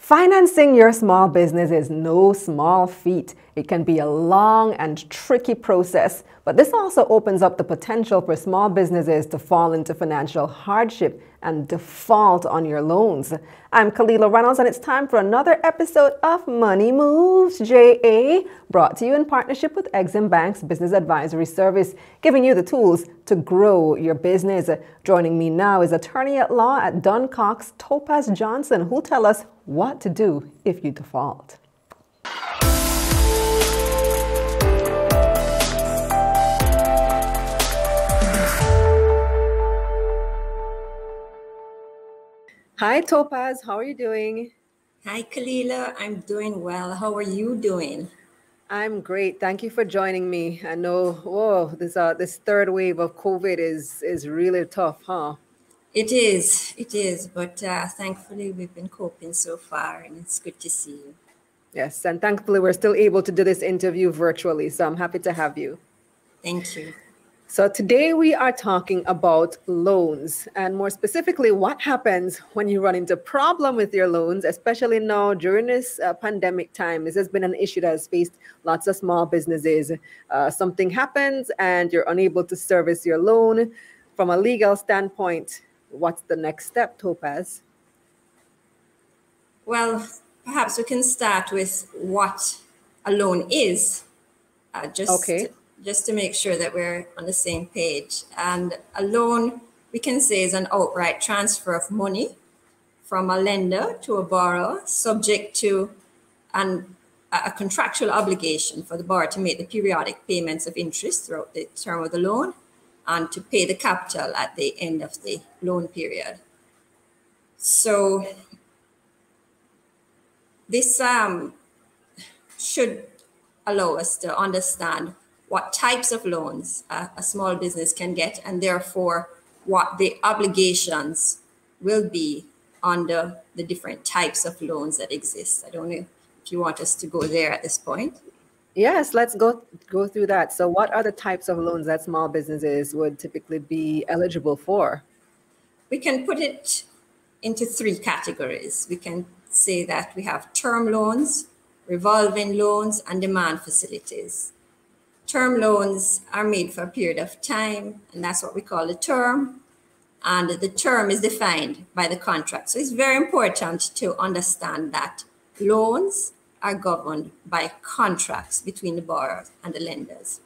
Financing your small business is no small feat. It can be a long and tricky process, but this also opens up the potential for small businesses to fall into financial hardship and default on your loans. I'm Kalila Reynolds, and it's time for another episode of Money Moves, JA, brought to you in partnership with Exim Bank's Business Advisory Service, giving you the tools to grow your business. Joining me now is attorney at law at DunnCox, Topaz Johnson, who'll tell us what to do if you default. Hi, Topaz. How are you doing? Hi, Kalila. I'm doing well. How are you doing? I'm great. Thank you for joining me. I know, this third wave of COVID is really tough, huh? It is. But thankfully, we've been coping so far, and it's good to see you. Yes, and thankfully, we're still able to do this interview virtually, so I'm happy to have you. Thank you. So today we are talking about loans, and more specifically, what happens when you run into problem with your loans, especially now during this pandemic time. This has been an issue that has faced lots of small businesses. Something happens and you're unable to service your loan. From a legal standpoint, what's the next step, Topaz? Well, perhaps we can start with what a loan is, just to make sure that we're on the same page. And a loan, we can say, is an outright transfer of money from a lender to a borrower, subject to a contractual obligation for the borrower to make the periodic payments of interest throughout the term of the loan and to pay the capital at the end of the loan period. So this should allow us to understand what types of loans a small business can get, and therefore what the obligations will be under the different types of loans that exist. I don't know if you want us to go there at this point. Yes, let's go through that. So what are the types of loans that small businesses would typically be eligible for? We can put it into three categories. We can say that we have term loans, revolving loans, and demand facilities. Term loans are made for a period of time, and that's what we call a term. And the term is defined by the contract. So it's very important to understand that loans are governed by contracts between the borrower and the lenders.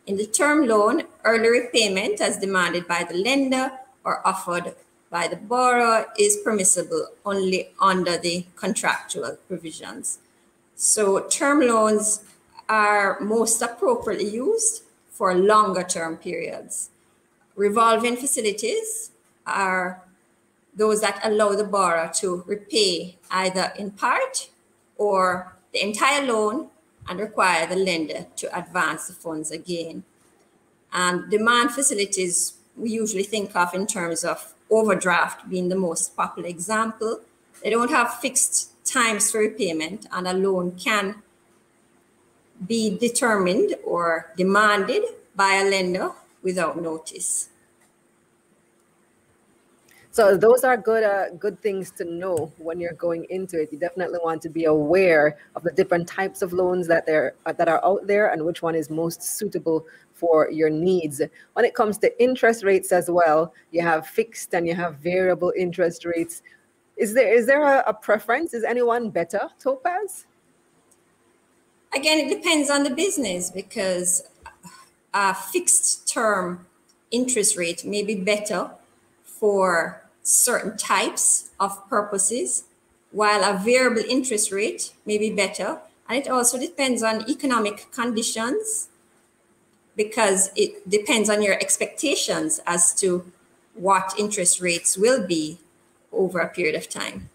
In the term loan, early repayment as demanded by the lender or offered by the borrower is permissible only under the contractual provisions. So term loans are most appropriately used for longer term periods. Revolving facilities are those that allow the borrower to repay either in part or the entire loan and require the lender to advance the funds again. And demand facilities we usually think of in terms of overdraft being the most popular example. They don't have fixed times for repayment, and a loan can be determined or demanded by a lender without notice. So those are good things to know when you're going into it. You definitely want to be aware of the different types of loans that are out there and which one is most suitable for your needs. When it comes to interest rates as well, you have fixed and you have variable interest rates. Is there a preference? Is anyone better, Topaz? Again, it depends on the business, because a fixed term interest rate may be better for certain types of purposes, while a variable interest rate may be better. And it also depends on economic conditions, because it depends on your expectations as to what interest rates will be over a period of time.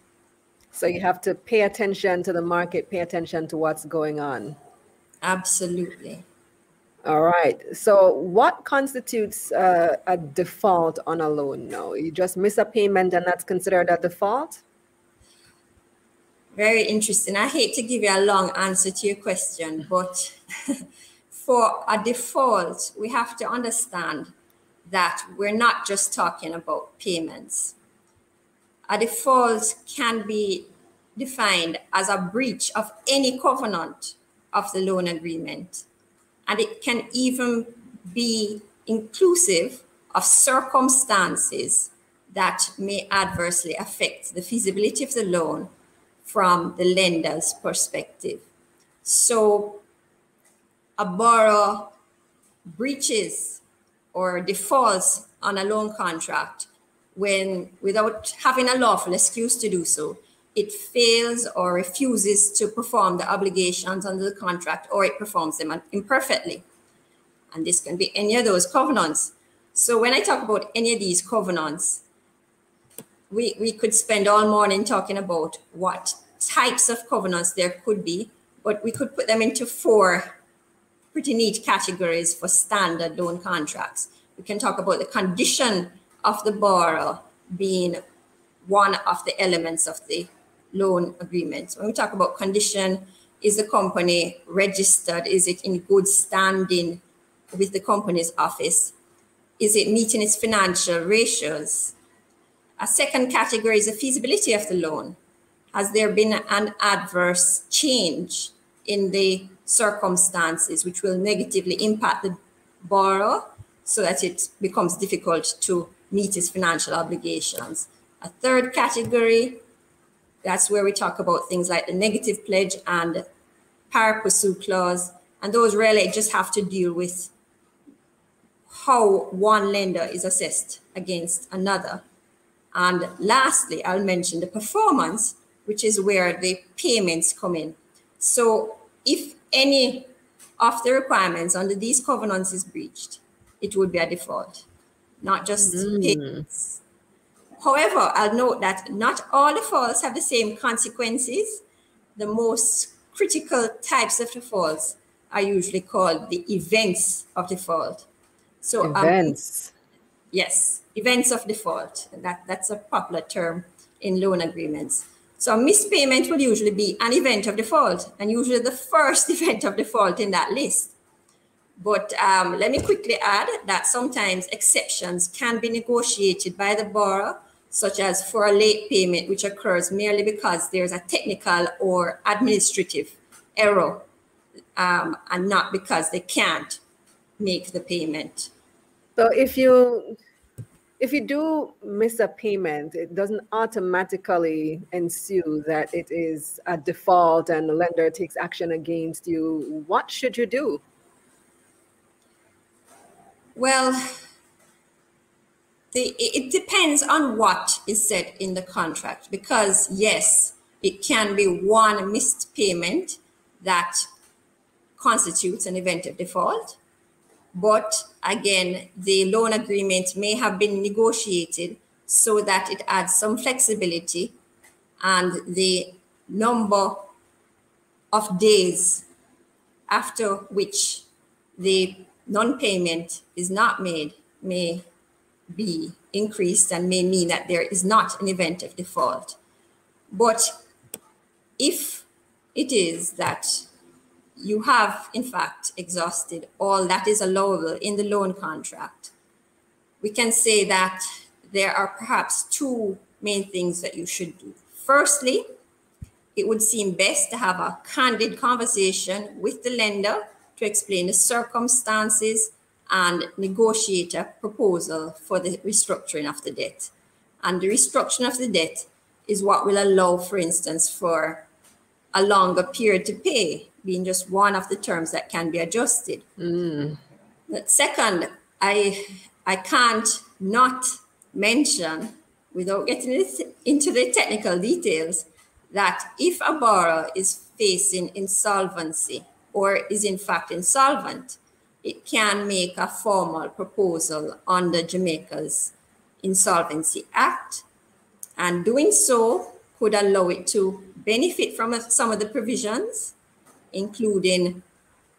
So you have to pay attention to the market, pay attention to what's going on. Absolutely. All right. So what constitutes a default on a loan now? You just miss a payment and that's considered a default? Very interesting. I hate to give you a long answer to your question, but for a default, we have to understand that we're not just talking about payments. A default can be defined as a breach of any covenant of the loan agreement. And it can even be inclusive of circumstances that may adversely affect the feasibility of the loan from the lender's perspective. So a borrower breaches or defaults on a loan contract when, without having a lawful excuse to do so, it fails or refuses to perform the obligations under the contract, or it performs them imperfectly. And this can be any of those covenants. So when I talk about any of these covenants, we could spend all morning talking about what types of covenants there could be, but we could put them into 4 pretty neat categories for standard loan contracts. We can talk about the condition of the borrower being one of the elements of the loan agreement. When we talk about condition, is the company registered? Is it in good standing with the company's office? Is it meeting its financial ratios? A second category is the feasibility of the loan. Has there been an adverse change in the circumstances which will negatively impact the borrower so that it becomes difficult to meet its financial obligations? A third category, that's where we talk about things like the negative pledge and pari passu clause, and those really just have to deal with how one lender is assessed against another. And lastly, I'll mention the performance, which is where the payments come in. So if any of the requirements under these covenants is breached, it would be a default, not just payments. However, I'll note that not all defaults have the same consequences. The most critical types of defaults are usually called the events of default. So events. Yes, events of default. That's a popular term in loan agreements. So a missed payment will usually be an event of default, and usually the first event of default in that list. But let me quickly add that sometimes exceptions can be negotiated by the borrower, such as for a late payment, which occurs merely because there's a technical or administrative error, and not because they can't make the payment. So if you do miss a payment, it doesn't automatically ensue that it is a default and the lender takes action against you. What should you do? Well, it depends on what is said in the contract, because yes, it can be one missed payment that constitutes an event of default. But again, the loan agreement may have been negotiated so that it adds some flexibility, and the number of days after which the non-payment is not made may be increased and may mean that there is not an event of default. But if it is that you have, in fact, exhausted all that is allowable in the loan contract, we can say that there are perhaps 2 main things that you should do. Firstly, it would seem best to have a candid conversation with the lender to explain the circumstances and negotiate a proposal for the restructuring of the debt. And the restructuring of the debt is what will allow, for instance, for a longer period to pay, being just one of the terms that can be adjusted. But second, I can't not mention, without getting into the technical details, that if a borrower is facing insolvency or is in fact insolvent, it can make a formal proposal under Jamaica's Insolvency Act, and doing so could allow it to benefit from some of the provisions, including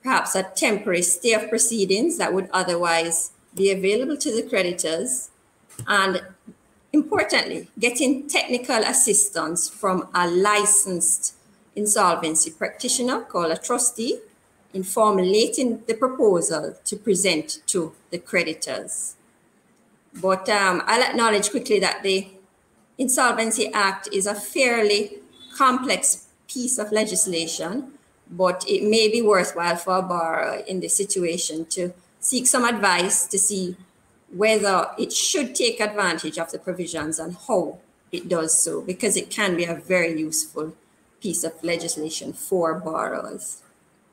perhaps a temporary stay of proceedings that would otherwise be available to the creditors, and importantly, getting technical assistance from a licensed insolvency practitioner called a trustee in formulating the proposal to present to the creditors. But I'll acknowledge quickly that the Insolvency Act is a fairly complex piece of legislation, but it may be worthwhile for a borrower in this situation to seek some advice to see whether it should take advantage of the provisions and how it does so, because it can be a very useful piece of legislation for borrowers.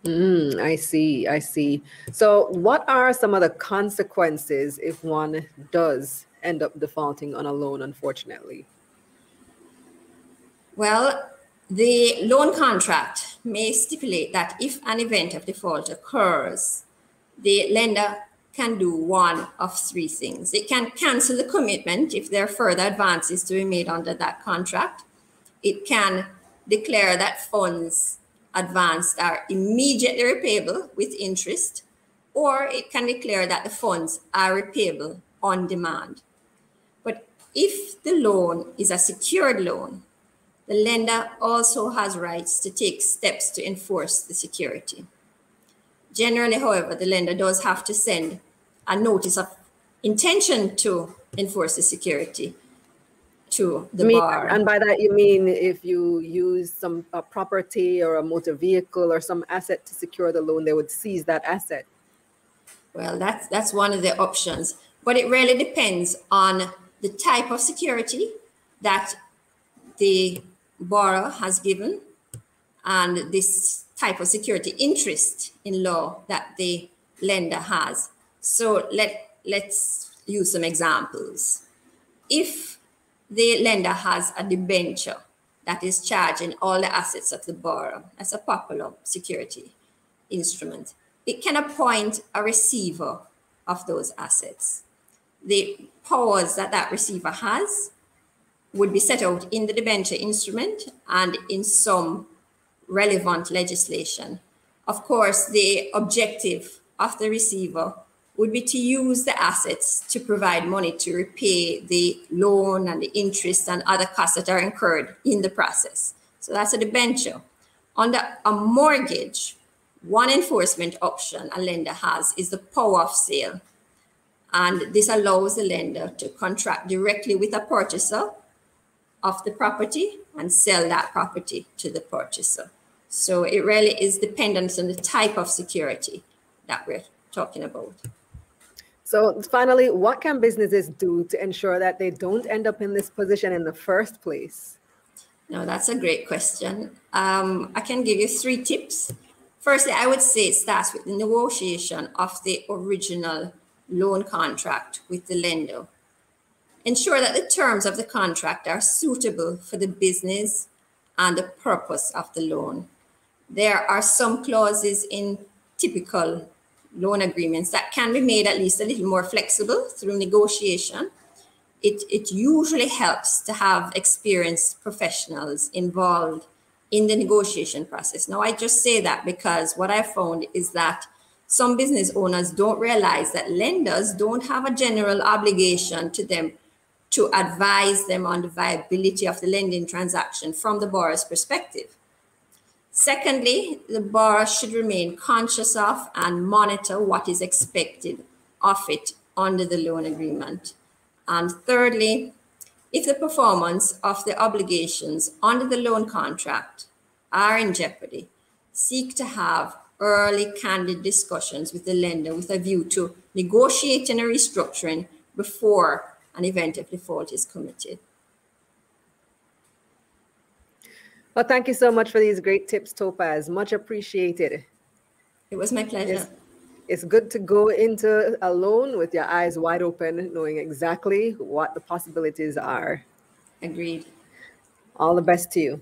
I see. I see. So, what are some of the consequences if one does end up defaulting on a loan, unfortunately? Well, the loan contract may stipulate that if an event of default occurs, the lender can do one of three things. It can cancel the commitment if there are further advances to be made under that contract. It can declare that funds advanced are immediately repayable with interest, or it can declare that the funds are repayable on demand. But if the loan is a secured loan, the lender also has rights to take steps to enforce the security. Generally, however, the lender does have to send a notice of intention to enforce the security to the borrower. And by that you mean if you use some property or a motor vehicle or some asset to secure the loan, they would seize that asset? Well, that's one of the options, but it really depends on the type of security that the borrower has given and this type of security interest in law that the lender has. So let's use some examples. If the lender has a debenture that is charging all the assets of the borrower, that's a popular security instrument, it can appoint a receiver of those assets. The powers that that receiver has would be set out in the debenture instrument and in some relevant legislation. Of course, the objective of the receiver would be to use the assets to provide money to repay the loan and the interest and other costs that are incurred in the process. So that's a debenture. Under a mortgage, one enforcement option a lender has is the power of sale. And this allows the lender to contract directly with a purchaser of the property and sell that property to the purchaser. So it really is dependent on the type of security that we're talking about. So finally, what can businesses do to ensure that they don't end up in this position in the first place? No, that's a great question. I can give you 3 tips. Firstly, I would say it starts with the negotiation of the original loan contract with the lender. Ensure that the terms of the contract are suitable for the business and the purpose of the loan. There are some clauses in typical loan agreements that can be made at least a little more flexible through negotiation. It usually helps to have experienced professionals involved in the negotiation process. Now, I just say that because what I found is that some business owners don't realize that lenders don't have a general obligation to them to advise them on the viability of the lending transaction from the borrower's perspective. Secondly, the borrower should remain conscious of and monitor what is expected of it under the loan agreement. And thirdly, if the performance of the obligations under the loan contract are in jeopardy, seek to have early candid discussions with the lender with a view to negotiating a restructuring before an event of default is committed. Well, thank you so much for these great tips, Topaz. Much appreciated. It was my pleasure. It's good to go into a loan with your eyes wide open, knowing exactly what the possibilities are. Agreed. All the best to you.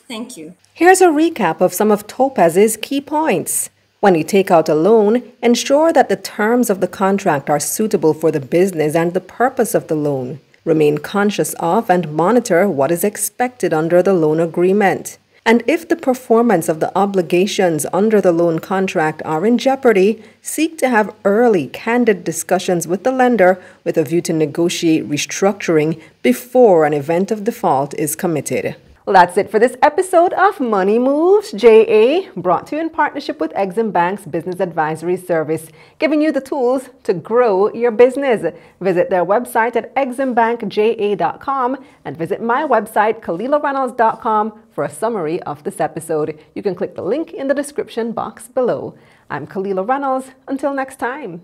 Thank you. Here's a recap of some of Topaz's key points. When you take out a loan, ensure that the terms of the contract are suitable for the business and the purpose of the loan. Remain conscious of and monitor what is expected under the loan agreement. And if the performance of the obligations under the loan contract are in jeopardy, seek to have early, candid discussions with the lender with a view to negotiate restructuring before an event of default is committed. Well, that's it for this episode of Money Moves JA, brought to you in partnership with Exim Bank's Business Advisory Service, giving you the tools to grow your business. Visit their website at eximbankja.com and visit my website, KalilaReynolds.com, for a summary of this episode. You can click the link in the description box below. I'm Kalila Reynolds. Until next time.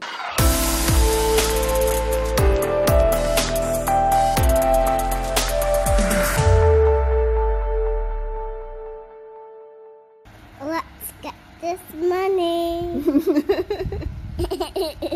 Let's get this money.